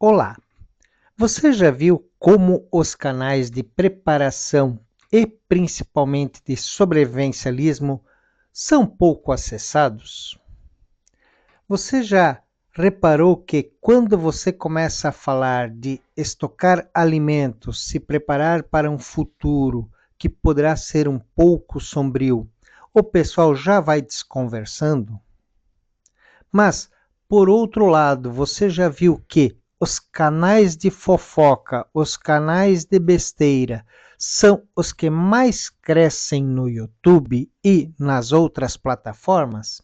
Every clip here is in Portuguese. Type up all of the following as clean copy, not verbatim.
Olá! Você já viu como os canais de preparação e principalmente de sobrevivencialismo são pouco acessados? Você já reparou que quando você começa a falar de estocar alimentos, se preparar para um futuro que poderá ser um pouco sombrio, o pessoal já vai desconversando? Mas, por outro lado, você já viu que os canais de fofoca, os canais de besteira, são os que mais crescem no YouTube e nas outras plataformas?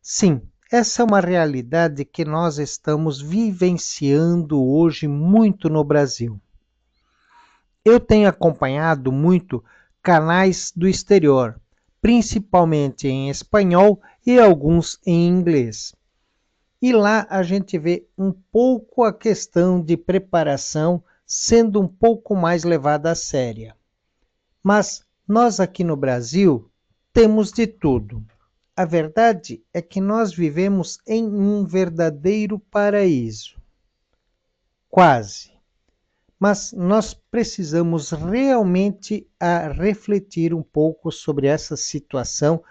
Sim, essa é uma realidade que nós estamos vivenciando hoje muito no Brasil. Eu tenho acompanhado muito canais do exterior, principalmente em espanhol e alguns em inglês. E lá a gente vê um pouco a questão de preparação sendo um pouco mais levada a séria. Mas nós aqui no Brasil temos de tudo. A verdade é que nós vivemos em um verdadeiro paraíso. Quase. Mas nós precisamos realmente refletir um pouco sobre essa situação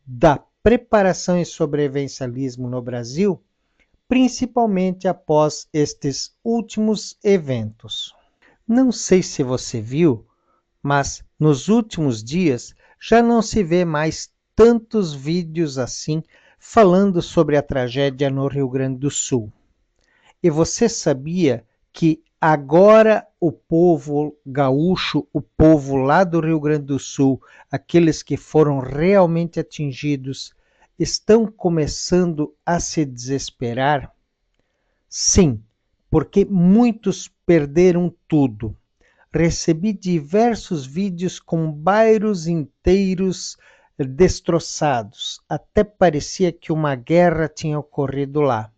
da preparação e sobrevivencialismo no Brasil, principalmente após estes últimos eventos. Não sei se você viu, mas nos últimos dias já não se vê mais tantos vídeos assim falando sobre a tragédia no Rio Grande do Sul. E você sabia que agora o povo gaúcho, o povo lá do Rio Grande do Sul, aqueles que foram realmente atingidos, estão começando a se desesperar? Sim, porque muitos perderam tudo. Recebi diversos vídeos com bairros inteiros destroçados. Até parecia que uma guerra tinha ocorrido lá.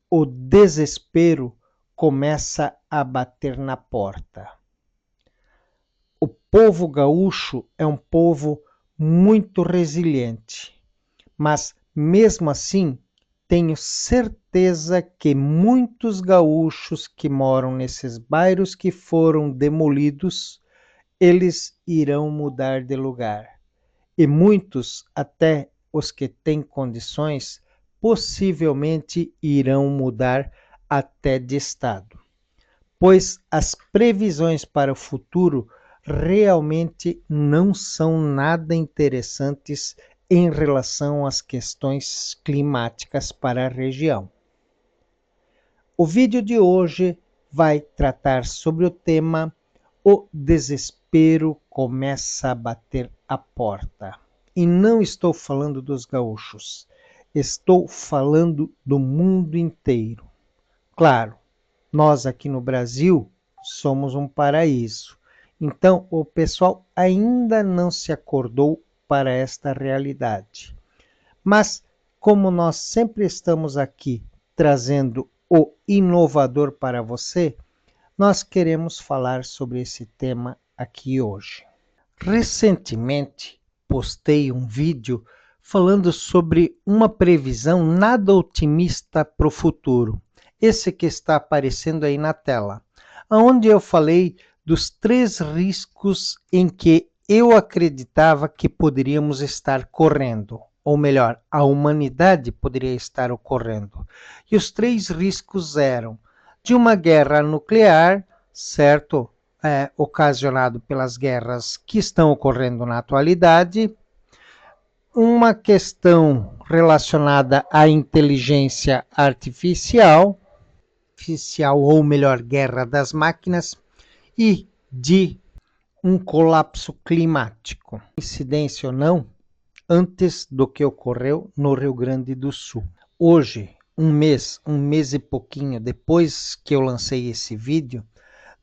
O desespero começa a bater na porta. O povo gaúcho é um povo muito resiliente, mas mesmo assim tenho certeza que muitos gaúchos que moram nesses bairros que foram demolidos, eles irão mudar de lugar. E muitos, até os que têm condições, possivelmente irão mudar até de estado. Pois as previsões para o futuro realmente não são nada interessantes em relação às questões climáticas para a região. O vídeo de hoje vai tratar sobre o tema "O desespero começa a bater a porta". E não estou falando dos gaúchos, estou falando do mundo inteiro. Claro, nós aqui no Brasil somos um paraíso, então o pessoal ainda não se acordou para esta realidade. Mas, como nós sempre estamos aqui trazendo o inovador para você, nós queremos falar sobre esse tema aqui hoje. Recentemente, postei um vídeo falando sobre uma previsão nada otimista para o futuro. Esse que está aparecendo aí na tela, onde eu falei dos 3 riscos em que eu acreditava que poderíamos estar correndo, ou melhor, a humanidade poderia estar ocorrendo. E os 3 riscos eram de uma guerra nuclear, certo? Ocasionado pelas guerras que estão ocorrendo na atualidade, uma questão relacionada à inteligência artificial, ou melhor, guerra das máquinas, e de um colapso climático. Coincidência ou não, antes do que ocorreu no Rio Grande do Sul. Hoje, um mês e pouquinho depois que eu lancei esse vídeo,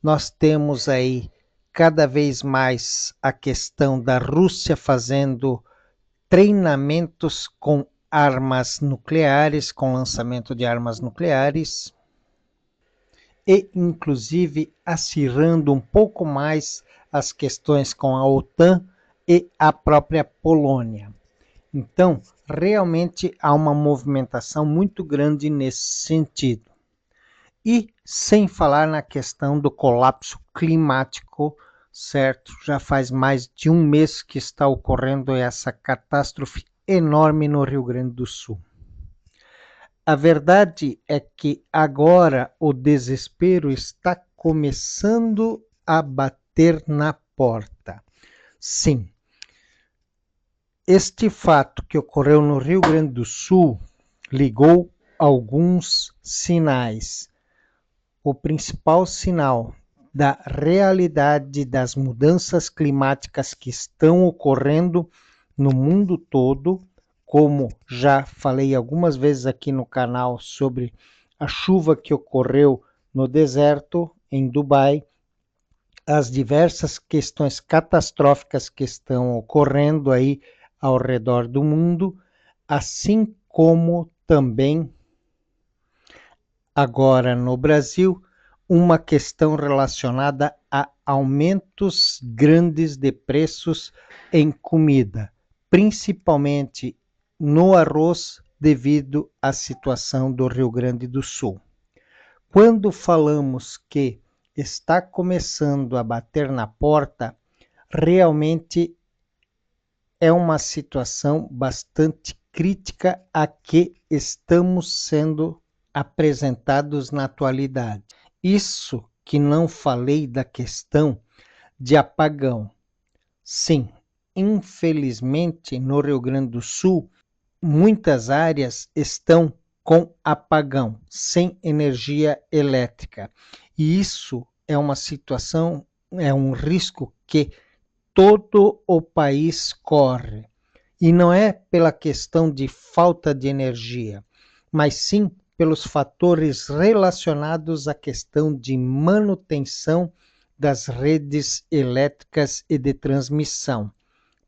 nós temos aí cada vez mais a questão da Rússia fazendo treinamentos com armas nucleares, com lançamento de armas nucleares, e inclusive acirrando um pouco mais as questões com a OTAN e a própria Polônia. Então, realmente há uma movimentação muito grande nesse sentido. E sem falar na questão do colapso climático, certo? Já faz mais de um mês que está ocorrendo essa catástrofe enorme no Rio Grande do Sul. A verdade é que agora o desespero está começando a bater na porta. Sim, este fato que ocorreu no Rio Grande do Sul ligou alguns sinais. O principal sinal da realidade das mudanças climáticas que estão ocorrendo no mundo todo, como já falei algumas vezes aqui no canal sobre a chuva que ocorreu no deserto em Dubai, as diversas questões catastróficas que estão ocorrendo aí ao redor do mundo, assim como também agora no Brasil, uma questão relacionada a aumentos grandes de preços em comida, principalmente no arroz, devido à situação do Rio Grande do Sul. Quando falamos que está começando a bater na porta, realmente é uma situação bastante crítica a que estamos sendo apresentados na atualidade. Isso que não falei da questão de apagão. Sim, infelizmente no Rio Grande do Sul, muitas áreas estão com apagão, sem energia elétrica. E isso é uma situação, é um risco que todo o país corre. E não é pela questão de falta de energia, mas sim pelos fatores relacionados à questão de manutenção das redes elétricas e de transmissão,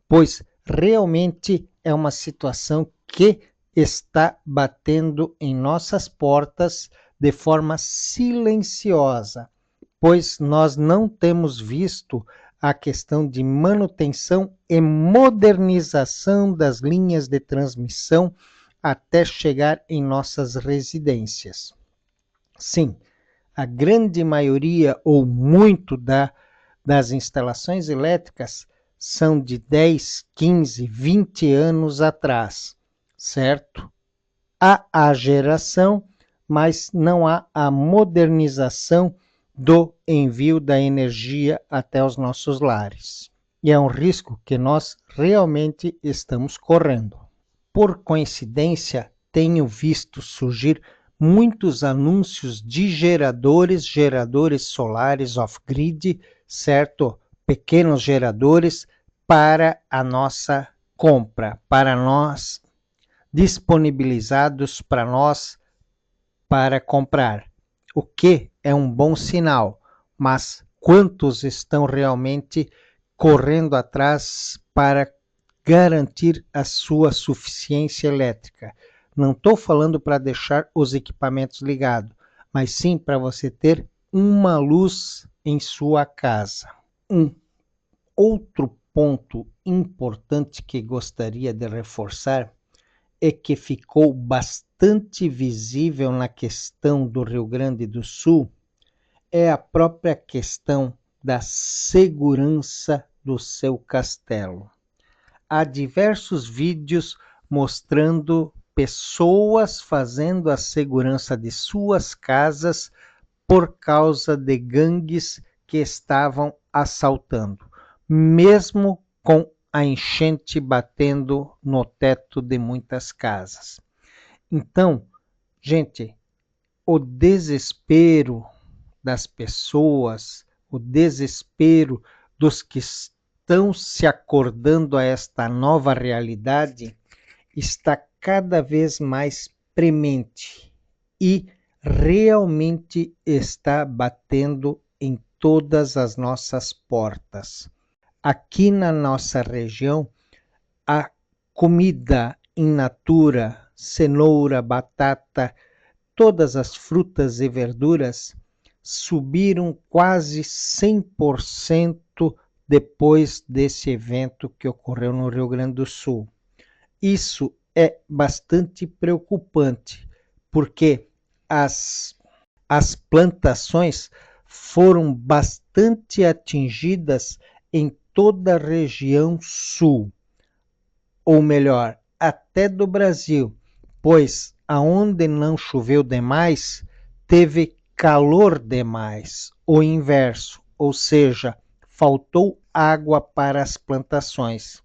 pois realmente é uma situação que está batendo em nossas portas de forma silenciosa, pois nós não temos visto a questão de manutenção e modernização das linhas de transmissão até chegar em nossas residências. Sim, a grande maioria ou muito das instalações elétricas são de 10, 15, 20 anos atrás, certo? Há a geração, mas não há a modernização do envio da energia até os nossos lares. E é um risco que nós realmente estamos correndo. Por coincidência, tenho visto surgir muitos anúncios de geradores solares off-grid, certo? Pequenos geradores para a nossa compra, para nós, disponibilizados para nós para comprar, o que é um bom sinal, mas quantos estão realmente correndo atrás para garantir a sua suficiência elétrica? Não estou falando para deixar os equipamentos ligados, mas sim para você ter uma luz em sua casa. Um outro ponto importante que gostaria de reforçar é que ficou bastante visível na questão do Rio Grande do Sul é a própria questão da segurança do seu castelo. Há diversos vídeos mostrando pessoas fazendo a segurança de suas casas por causa de gangues que estavam assaltando, mesmo com a enchente batendo no teto de muitas casas. Então, gente, o desespero das pessoas, o desespero dos que estão se acordando a esta nova realidade está cada vez mais premente e realmente está batendo em todas as nossas portas. Aqui na nossa região, a comida in natura, cenoura, batata, todas as frutas e verduras subiram quase 100% depois desse evento que ocorreu no Rio Grande do Sul. Isso é bastante preocupante, porque as as plantações foram bastante atingidas em toda a região sul, ou melhor, até do Brasil, pois aonde não choveu demais, teve calor demais, o inverso, ou seja, faltou água para as plantações.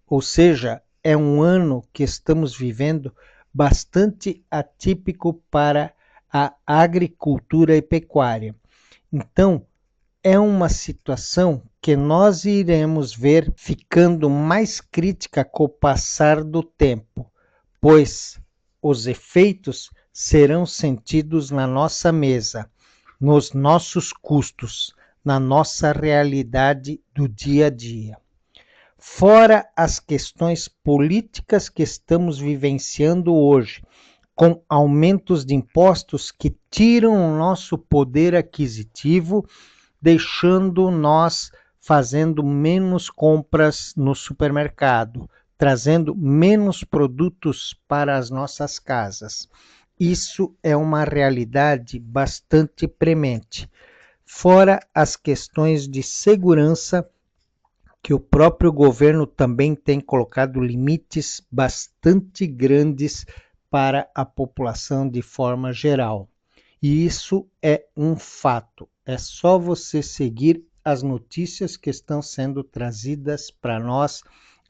Ou seja, é um ano que estamos vivendo bastante atípico para a agricultura e pecuária. Então, é uma situação que nós iremos ver ficando mais crítica com o passar do tempo, pois os efeitos serão sentidos na nossa mesa, nos nossos custos, na nossa realidade do dia a dia. Fora as questões políticas que estamos vivenciando hoje, com aumentos de impostos que tiram o nosso poder aquisitivo, deixando nós fazendo menos compras no supermercado, trazendo menos produtos para as nossas casas. Isso é uma realidade bastante premente. Fora as questões de segurança, que o próprio governo também tem colocado limites bastante grandes para a população de forma geral. E isso é um fato. É só você seguir as notícias que estão sendo trazidas para nós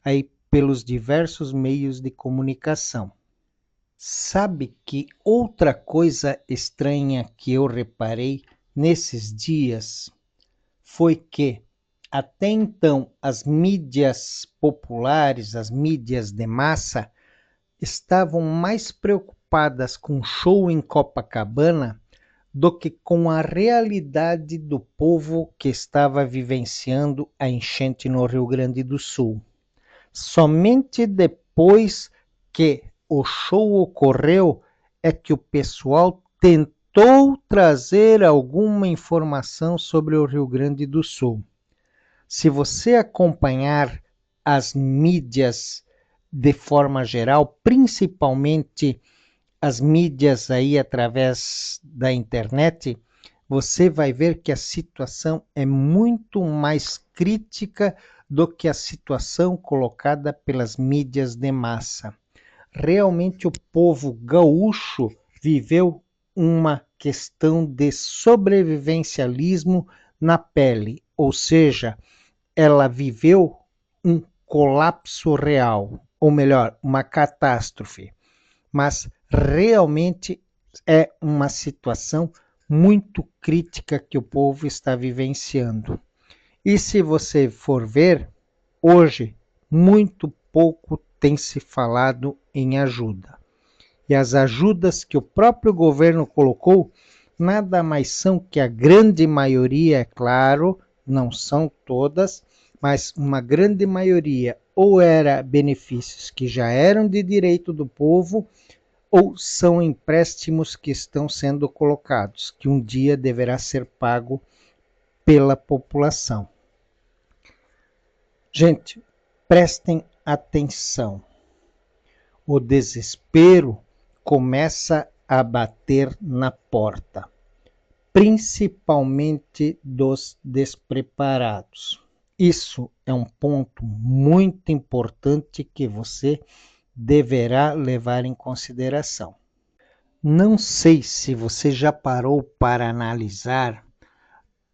aí pelos diversos meios de comunicação. Sabe que outra coisa estranha que eu reparei nesses dias foi que até então as mídias populares, as mídias de massa, estavam mais preocupadas com o show em Copacabana do que com a realidade do povo que estava vivenciando a enchente no Rio Grande do Sul. Somente depois que o show ocorreu é que o pessoal tentou trazer alguma informação sobre o Rio Grande do Sul. Se você acompanhar as mídias de forma geral, principalmente as mídias aí através da internet, você vai ver que a situação é muito mais crítica do que a situação colocada pelas mídias de massa. Realmente o povo gaúcho viveu uma questão de sobrevivencialismo na pele, ou seja, ela viveu um colapso real, ou melhor, uma catástrofe. Mas realmente é uma situação muito crítica que o povo está vivenciando. E se você for ver, hoje muito pouco tem se falado em ajuda. E as ajudas que o próprio governo colocou nada mais são que a grande maioria, é claro, não são todas, mas uma grande maioria ou era benefícios que já eram de direito do povo, ou são empréstimos que estão sendo colocados, que um dia deverá ser pago pela população. Gente, prestem atenção. O desespero começa a bater na porta, principalmente dos despreparados. Isso é um ponto muito importante que você deverá levar em consideração. Não sei se você já parou para analisar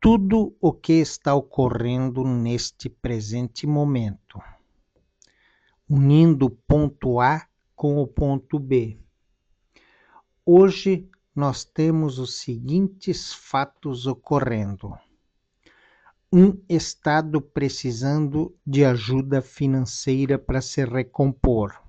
tudo o que está ocorrendo neste presente momento, unindo o ponto A com o ponto B. Hoje nós temos os seguintes fatos ocorrendo. Um Estado precisando de ajuda financeira para se recompor.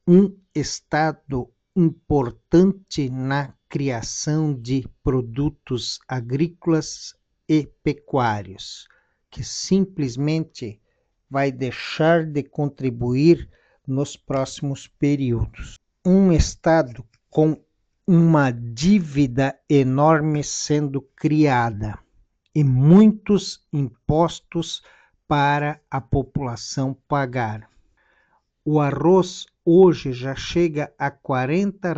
Um Estado importante na criação de produtos agrícolas e pecuários, que simplesmente vai deixar de contribuir nos próximos períodos. Um Estado com uma dívida enorme sendo criada e muitos impostos para a população pagar. O arroz hoje já chega a R$ 40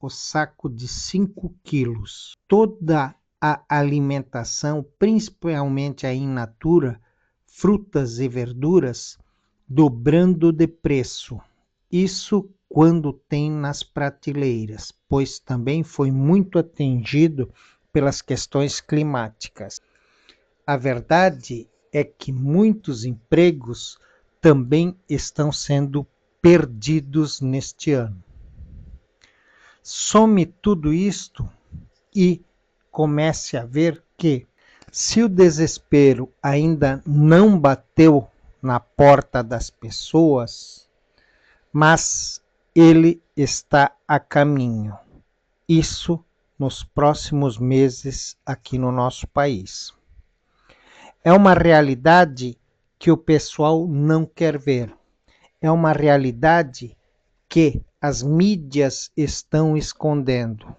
o saco de 5 quilos. Toda a alimentação, principalmente a in natura, frutas e verduras, dobrando de preço. Isso quando tem nas prateleiras, pois também foi muito atingido pelas questões climáticas. A verdade é que muitos empregos também estão sendo perdidos neste ano. Some tudo isto e comece a ver que, se o desespero ainda não bateu na porta das pessoas, mas ele está a caminho. Isso nos próximos meses aqui no nosso país. É uma realidade que o pessoal não quer ver. É uma realidade que as mídias estão escondendo.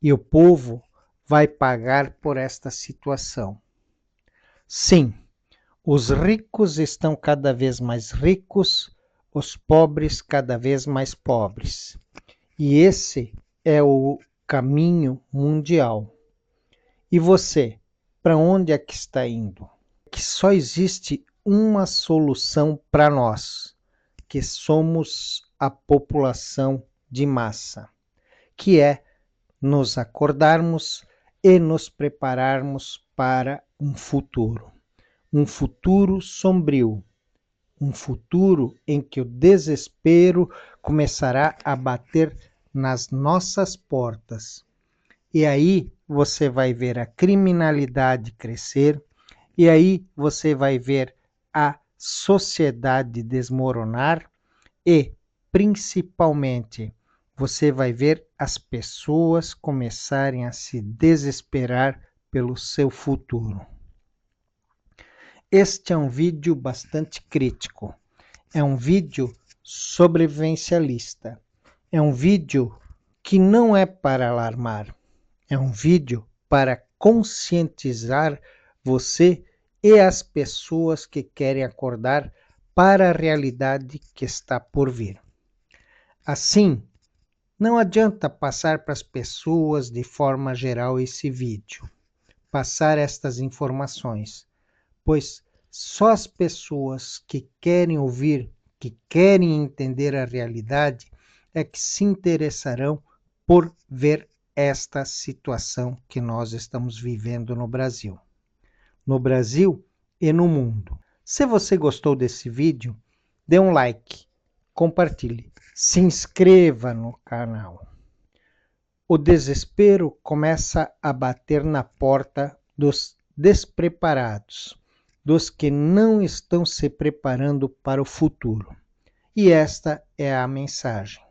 E o povo vai pagar por esta situação. Sim, os ricos estão cada vez mais ricos, os pobres cada vez mais pobres. E esse é o caminho mundial. E você, para onde é que está indo? Que só existe uma solução para nós, que somos a população de massa, que é nos acordarmos e nos prepararmos para um futuro sombrio, um futuro em que o desespero começará a bater nas nossas portas. E aí você vai ver a criminalidade crescer, e aí você vai ver a sociedade desmoronar e, principalmente, você vai ver as pessoas começarem a se desesperar pelo seu futuro. Este é um vídeo bastante crítico. É um vídeo sobrevivencialista. É um vídeo que não é para alarmar. É um vídeo para conscientizar você e as pessoas que querem acordar para a realidade que está por vir. Assim, não adianta passar para as pessoas de forma geral esse vídeo, passar estas informações, pois só as pessoas que querem ouvir, que querem entender a realidade, é que se interessarão por ver esta situação que nós estamos vivendo no Brasil. No Brasil e no mundo. Se você gostou desse vídeo, dê um like, compartilhe, se inscreva no canal. O desespero começa a bater na porta dos despreparados, dos que não estão se preparando para o futuro. E esta é a mensagem.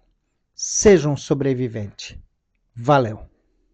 Seja um sobrevivente. Valeu!